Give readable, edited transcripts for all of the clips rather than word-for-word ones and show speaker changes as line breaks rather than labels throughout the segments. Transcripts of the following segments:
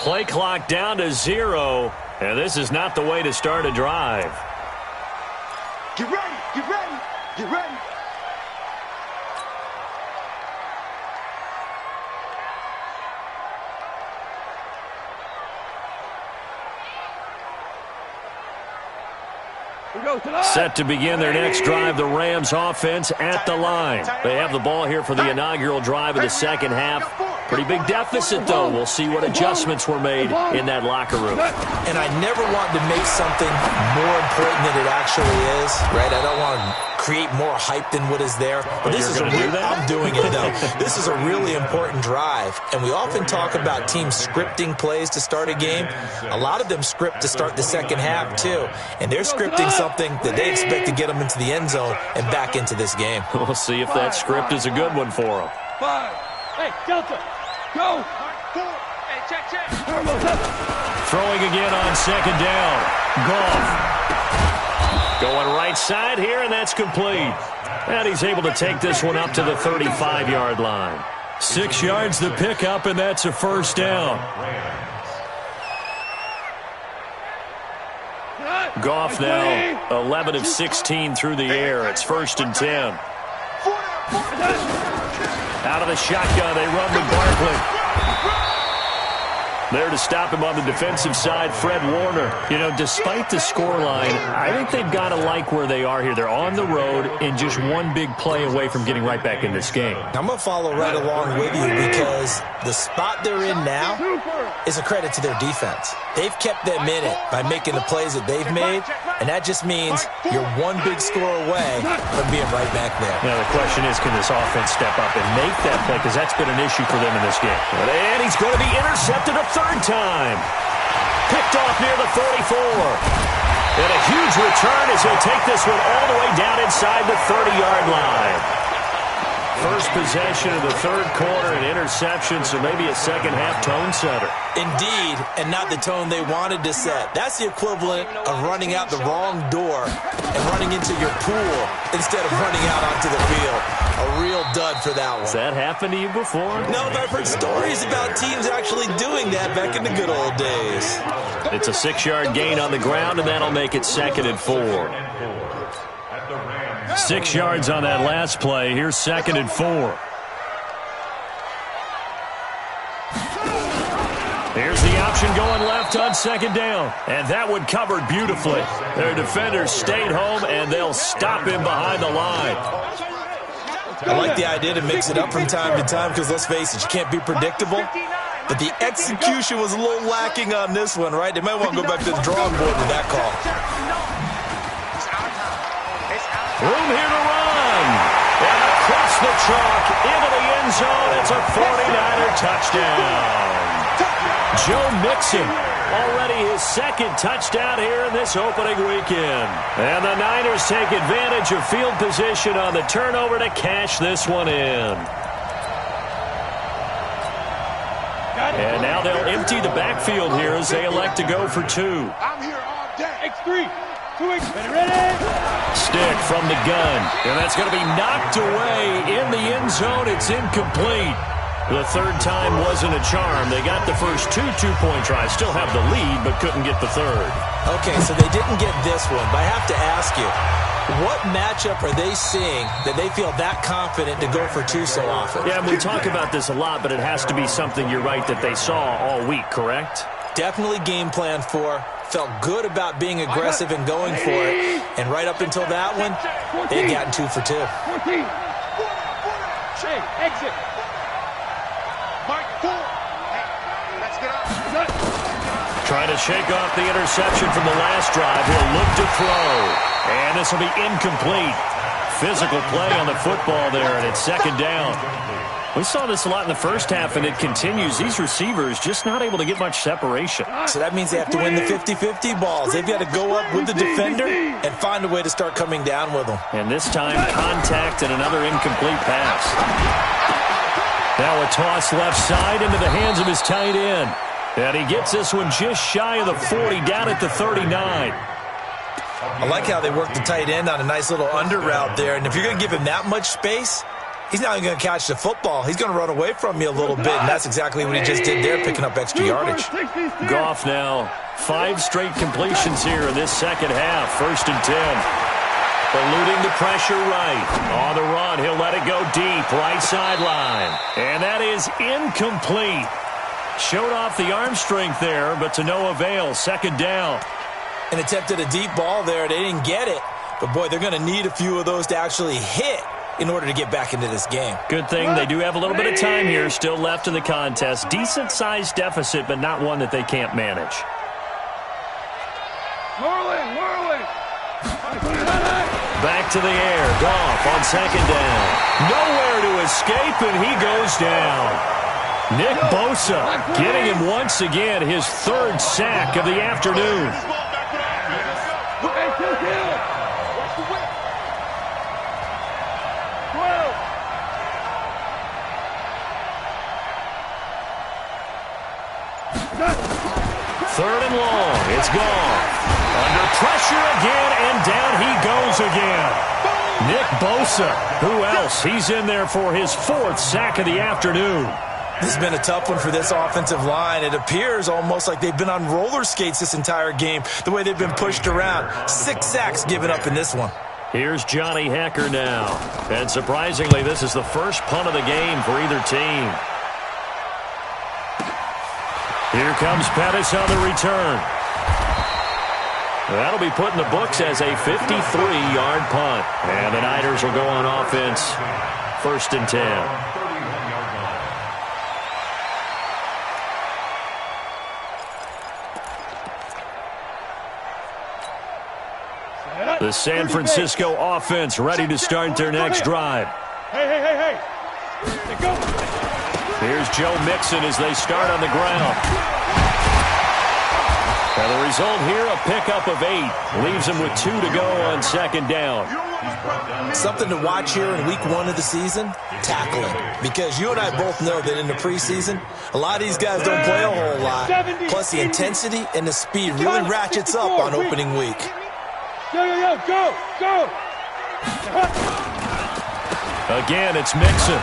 Play clock down to 0, and this is not the way to start a drive.
Get ready, get ready, get ready.
Set to begin their next drive, the Rams offense at the line. They have the ball here for the inaugural drive of the second half. Pretty big deficit, though. We'll see what adjustments were made in that locker room.
And I never want to make something more important than it actually is, right? I don't want to create more hype than what is there. But this is I'm doing it, though. This is a really important drive. And we often talk about teams scripting plays to start a game. A lot of them script to start the second half, too. And they're scripting something that they expect to get them into the end zone and back into this game.
We'll see if that script is a good one for them.
5. Hey, Delta, go. 4. Hey, check.
Throwing again on second down. Goff. Going right side here, and that's complete. And he's able to take this one up to the 35-yard line. 6 yards the pickup, and that's a first down. Goff now 11 of 16 through the air. It's 1st and 10. Out of the shotgun, they run with Barkley. There to stop him on the defensive side, Fred Warner. You know, despite the scoreline, I think they've got to like where they are here. They're on the road and just one big play away from getting right back in this game.
I'm going to follow right along with you because the spot they're in now is a credit to their defense. They've kept them in it by making the plays that they've made, and that just means you're one big score away from being right back there.
Now, the question is, can this offense step up and make that play? Because that's been an issue for them in this game. And he's going to be intercepted a third time. Picked off near the 44. And a huge return as he'll take this one all the way down inside the 30-yard line. First possession of the third quarter, an interception, so maybe a second-half tone setter.
Indeed, and not the tone they wanted to set. That's the equivalent of running out the wrong door and running into your pool instead of running out onto the field. A real dud for that one.
Has that happened to you before?
No, but I've heard stories about teams actually doing that back in the good old days.
It's a 6-yard gain on the ground, and that'll make it 2nd and 4. 6 yards on that last play. Here's 2nd and 4. Here's the option going left on second down. And that one covered beautifully. Their defenders stayed home, and they'll stop him behind the line.
I like the idea to mix it up from time to time because, let's face it, you can't be predictable. But the execution was a little lacking on this one, right? They might want to go back to the drawing board with that call.
Room here to run. And across the chalk into the end zone. It's a 49er touchdown. Joe Mixon, already his 2nd touchdown here in this opening weekend. And the Niners take advantage of field position on the turnover to cash this one in. And now they'll empty the backfield here as they elect to go for 2.
I'm here all day. X3. 2X. Ready?
Stick from the gun. And that's going to be knocked away in the end zone. It's incomplete. The third time wasn't a charm. They got the first 2 two-point tries. Still have the lead, but couldn't get the third.
Okay, so they didn't get this one. But I have to ask you, what matchup are they seeing that they feel that confident to go for 2 so often?
Yeah, we talk about this a lot, but it has to be something, you're right, that they saw all week, correct?
Definitely game plan for. Felt good about being aggressive and going for it. And right up until that one, they had gotten 2 for 2.
14. Hey, exit. Mark 4. Hey, let's get up.
Trying to shake off the interception from the last drive. He'll look to throw. And this will be incomplete. Physical play on the football there, and it's 2nd down. We saw this a lot in the first half, and it continues. These receivers just not able to get much separation.
So that means they have to win the 50-50 balls. They've got to go up with the defender and find a way to start coming down with them.
And this time, contact and another incomplete pass. Now a toss left side into the hands of his tight end. And he gets this one just shy of the 40, down at the 39.
I like how they work the tight end on a nice little under route there. And if you're going to give him that much space, he's not even going to catch the football. He's going to run away from me a little bit, and that's exactly what he just did there, picking up extra yardage.
Goff now, 5 straight completions here in this second half. 1st and 10. Eluding the pressure right. On the run, he'll let it go deep, right sideline. And that is incomplete. Showed off the arm strength there, but to no avail. 2nd down.
And attempted a deep ball there. They didn't get it. But, boy, they're going to need a few of those to actually hit in order to get back into this game.
Good thing they do have a little bit of time here still left in the contest. Decent-sized deficit, but not one that they can't manage.
Whirling.
Back to the air. Goff on 2nd down. Nowhere to escape, and he goes down. Nick Bosa getting him once again, his 3rd sack of the afternoon. Third and long. It's gone. Under pressure again, and down he goes again. Nick Bosa. Who else? He's in there for his 4th sack of the afternoon.
This has been a tough one for this offensive line. It appears almost like they've been on roller skates this entire game, the way they've been pushed around. 6 sacks given up in this one.
Here's Johnny Hekker now. And surprisingly, this is the first punt of the game for either team. Here comes Pettis on the return. That'll be put in the books as a 53-yard punt. And the Niners will go on offense. 1st and 10. The San Francisco offense ready to start their next drive.
Hey. Go.
Here's Joe Mixon as they start on the ground. And the result here, a pickup of 8. Leaves them with 2 to go on 2nd down.
Something to watch here in week 1 of the season, tackling. Because you and I both know that in the preseason, a lot of these guys don't play a whole lot. Plus the intensity and the speed really ratchets up on opening week.
Go.
Again, it's Mixon.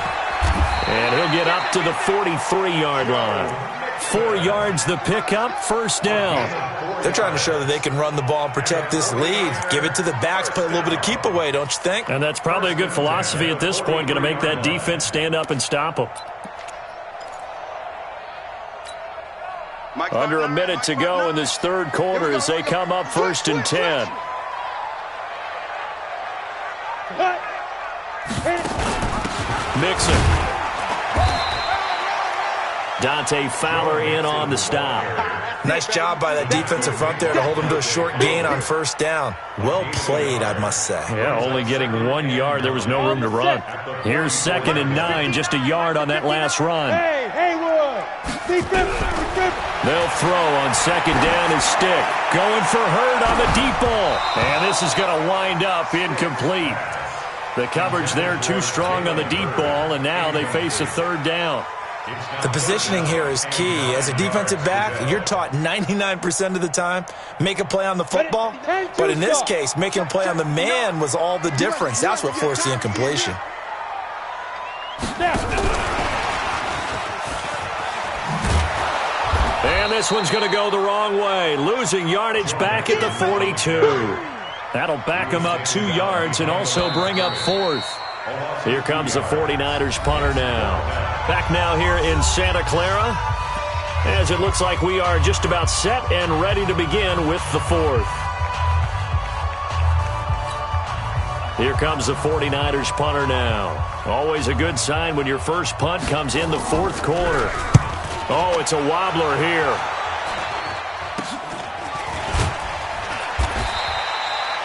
And he'll get up to the 43-yard line. 4 yards the pickup, 1st down.
They're trying to show that they can run the ball and protect this lead. Give it to the backs, play a little bit of keep away, don't you think?
And that's probably a good philosophy at this point, going to make that defense stand up and stop them. Under a minute to go in this 3rd quarter as they come up 1st and 10. Mixon. Dante Fowler in on the stop.
Nice job by that defensive front there to hold him to a short gain on 1st down. Well played, I must say.
Yeah, only getting 1 yard. There was no room to run. Here's 2nd and 9, just a yard on that last run.
Hey, Wood.
They'll throw on 2nd down and stick. Going for Hurd on the deep ball. And this is going to wind up incomplete. The coverage there too strong on the deep ball, and now they face a 3rd down.
The positioning here is key. As a defensive back, you're taught 99% of the time, make a play on the football. But in this case, making a play on the man was all the difference. That's what forced the incompletion.
And this one's going to go the wrong way. Losing yardage back at the 42. That'll back them up 2 yards and also bring up 4th. Here comes the 49ers punter now. Back now here in Santa Clara, as it looks like we are just about set and ready to begin with the 4th. Here comes the 49ers punter now. Always a good sign when your first punt comes in the 4th quarter. Oh, it's a wobbler here.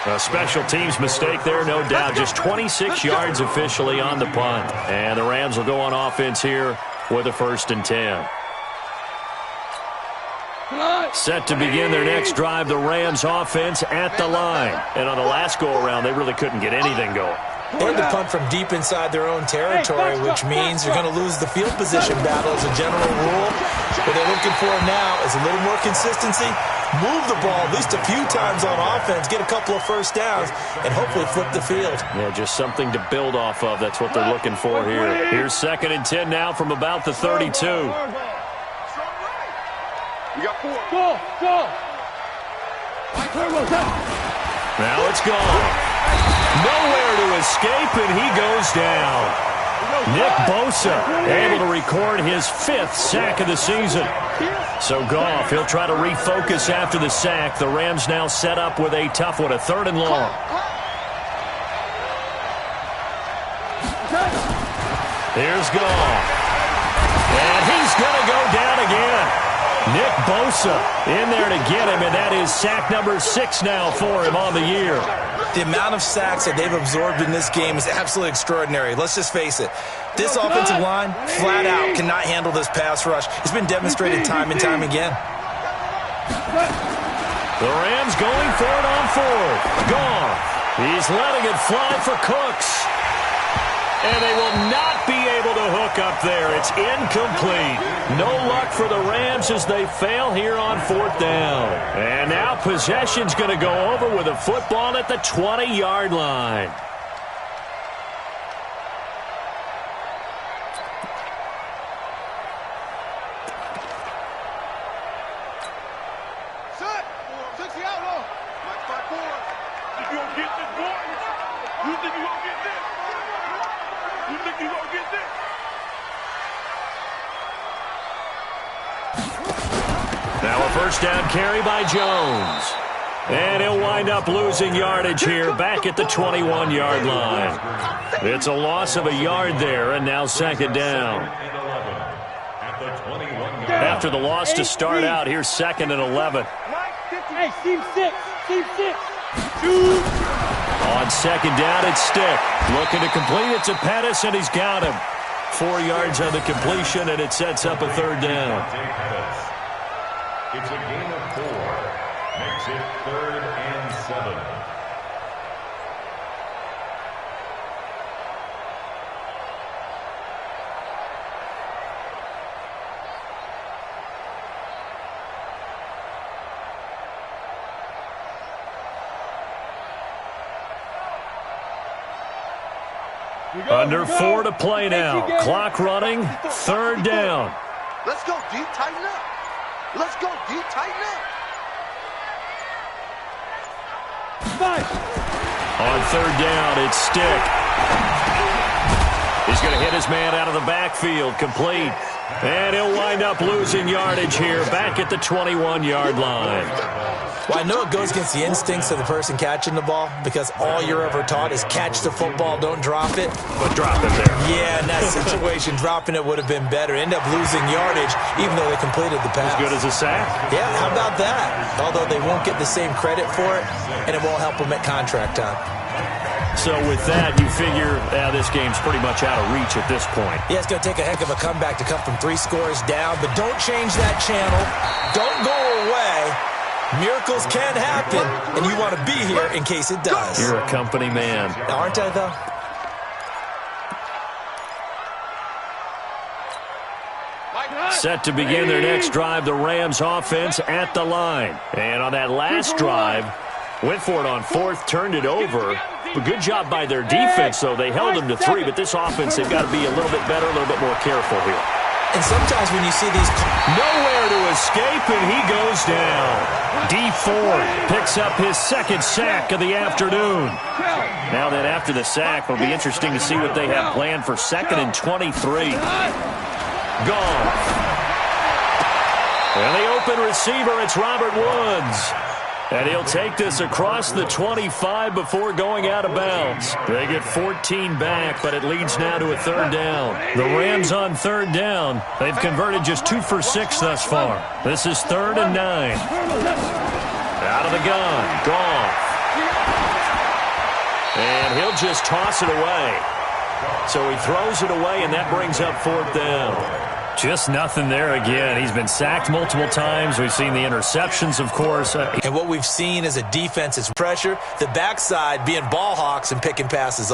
A special teams mistake there, no doubt. Just 26 yards officially on the punt. And the Rams will go on offense here with a 1st and 10. Set to begin their next drive, the Rams offense at the line. And on the last go-around, they really couldn't get anything going.
They had to punt from deep inside their own territory, which means you're going to lose the field position battle as a general rule. What they're looking for now is a little more consistency, move the ball at least a few times on offense, get a couple of first downs, and hopefully flip the field.
Yeah, just something to build off of. That's what they're looking for here. Here's 2nd and 10 now from about the 32.
We got 4.
Go.
Now it's gone. Nowhere to escape, and he goes down. Nick Bosa able to record his 5th sack of the season. So Goff, he'll try to refocus after the sack. The Rams now set up with a tough one, a 3rd and long. Here's Goff. And he's going to go down again. Nick Bosa in there to get him, and that is sack number 6 now for him on the year.
The amount of sacks that they've absorbed in this game is absolutely extraordinary. Let's just face it. This offensive line, flat out, cannot handle this pass rush. It's been demonstrated time and time again.
The Rams going for it on 4th. Goff. He's letting it fly for Cooks. And they will not be able to hook up there. It's incomplete. No luck for the Rams as they fail here on 4th down. And now possession's going to go over with a football at the 20-yard line.
Set. 60 out. Mike 5-4. You gonna get this, boy? You think you gonna get this? You think you gonna get this?
Now a 1st down carry by Jones. And he'll wind up losing yardage here back at the 21-yard line. It's a loss of a yard there, and now 2nd down. After the loss to start out, here's 2nd and 11.
Hey, team 6.
On 2nd down, it's Stick. Looking to complete it to Pettis, and he's got him. 4 yards on the completion, and it sets up a 3rd down.
It's a gain of 4. Makes it 3rd and 7.
Under 4 to play now. Clock running. 3rd down.
Let's go, D. Tighten up. Let's go, D. Tighten up.
On 3rd down, it's Stick. He's going to hit his man out of the backfield. Complete. And he'll wind up losing yardage here back at the 21-yard line.
Well, I know it goes against the instincts of the person catching the ball because all you're ever taught is catch the football, don't drop it.
But drop it there.
Yeah, in that situation, dropping it would have been better. End up losing yardage even though they completed the pass.
As good as a sack?
Yeah, how about that? Although they won't get the same credit for it, and it won't help them at contract time.
So with that, you figure this game's pretty much out of reach at this point.
Yeah, it's going to take a heck of a comeback to come from 3 scores down, but don't change that channel. Don't go away. Miracles can happen, and you want to be here in case it does.
You're a company man.
Aren't I, though?
Set to begin their next drive, the Rams offense at the line. And on that last drive, went for it on 4th, turned it over. But good job by their defense, though. They held them to 3, but this offense, they've got to be a little bit better, a little bit more careful here.
And sometimes when you see these...
Nowhere to escape, and he goes down. D Ford picks up his 2nd sack of the afternoon. Now that after the sack, it'll be interesting to see what they have planned for 2nd and 23. Gone. And the open receiver, it's Robert Woods. And he'll take this across the 25 before going out of bounds. They get 14 back, but it leads now to a 3rd down. The Rams on 3rd down. They've converted just 2 for 6 thus far. This is 3rd and 9. Out of the gun. Gone. And he'll just toss it away. So he throws it away, and that brings up 4th down. Just nothing there again. He's been sacked multiple times. We've seen the interceptions, of course.
And what we've seen is a defense is pressure, the backside being ball hawks and picking passes off.